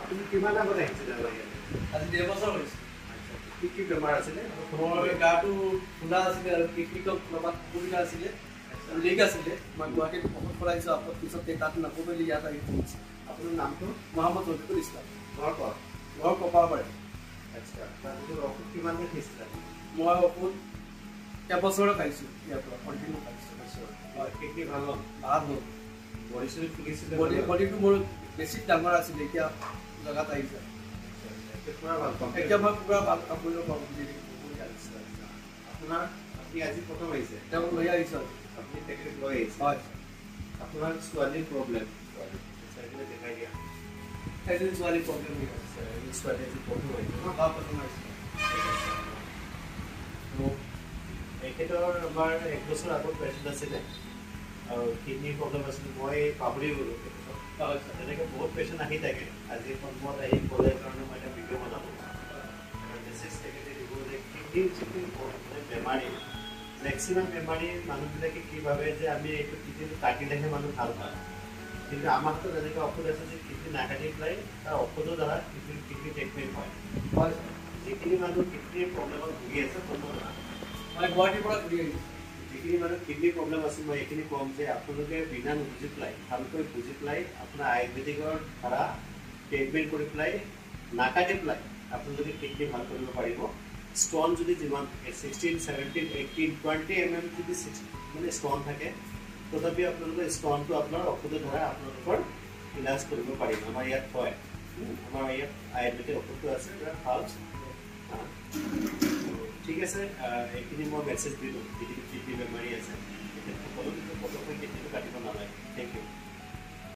আপুনি কিমান আগত আহিছিল আজি 1.5 বছৰ হৈছে কি কি বেমাৰ আছিলে মোৰ গাটো ফুলা আছিলে আৰু কিডনিটো অলপমান অসুবিধা আছিলে লিক আছিলে মই গুৱাহাটীত ঔষধ কৰাইছোঁ আপোনাৰ পিছত তাত নকৰিলে ইয়াত আহি পहुঁচিছে আপোনাৰ নামটো মহম্মদ ৰফিকুল ইছলাম ঘৰ ক'ত ঘৰ কপাৰবাৰী আচ্ছা তাৰপিছত ঔষধ কিমানকৈ খাইছিলে মই ঔষধ এবছৰে খাইছোঁ ইয়াৰ পৰা কণ্টিনিউ খাইছোঁ কিডনি ভাল হ'ল ভাল হ'ল বডি চডি ফুলিছিলে বডিটো মোৰ বেছি ডাঙৰ আছিলে এতিয়া জেগাত আহিছে পুৰা ভাল পাম এতিয়া মই পুৰা ভাল কাম কৰিব পাৰোঁ আপোনাৰ আপুনি আজি প্ৰথম আহিছে তেওঁ লৈ আহিছোঁ আপুনি তেখেতক লৈ আহিছে হয় আপোনাৰ ছোৱালীৰ প্ৰব্লেম ছোৱালীলৈ দেখাই দিয়া এজন ছোৱালী প্ৰব্লেম হৈ আছে ছোৱালী আজি প্ৰথম আহিছে প্ৰথম আহিছে তেখেতৰ আমাৰ 1 বছৰ আগত পেচেণ্ট আছিলে আৰু কিডনিৰ প্ৰব্লেম আছিলে মই পাহৰি গ'লোঁ তেখেতক তেনেকৈ বহুত পেচেণ্ট আহি থাকে আজি সন্মত আহি ক'লে কাৰণে মই এটা ভিডিঅ' বনালোঁ মেছেজ তেখেতে দিব যে কিডনিৰ যিটো বেমাৰী মেক্সিমাম বেমাৰী মানুহবিলাকে কি ভাবে যে আমি এইটো কিডনিটো কাটিলেহে মানুহ ভাল পায় কিন্তু আমাৰ হাতত এনেকৈ ঔষধ আছে যে কিডনি নাকাটি পেলাই তাৰ ঔষধৰ দ্বাৰা কিডনি ট্ৰিটমেণ্ট হয় যিখিনি মানুহ কিডনিৰ প্ৰব্লেমত ভুগি আছে মই গুৱাহাটীৰ পৰা ঘূৰি আহিছোঁ যিখিনি মানুহ কিডনি প্ৰব্লেম আছে মই এইখিনি ক'ম যে আপোনালোকে বিনা নুবুজি পেলাই ভালকৈ বুজি পেলাই আপোনাৰ আয়ুৰ্বেদিকৰ দ্বাৰা ট্ৰিটমেণ্ট কৰি পেলাই নাকাটি পেলাই আপোনালোকে কিডনি ভাল কৰিব পাৰিব ষ্টন যদি যিমান থাকে 16, 17, 18, 20 mm যদি মানে ষ্টন থাকে তথাপি আপোনালোকৰ ষ্টনটো আপোনাৰ ঔষধৰ দ্বাৰা আপোনালোকৰ ইলাজ কৰিব পাৰিব আমাৰ ইয়াত হয় আমাৰ ইয়াত আয়ুৰ্বেদিক ঔষধটো আছে ভাল ঠিক আছে এইখিনি মই মেছেজ দিলোঁ যিখিনি কিডনি বেমাৰী আছে সকলো কিন্তু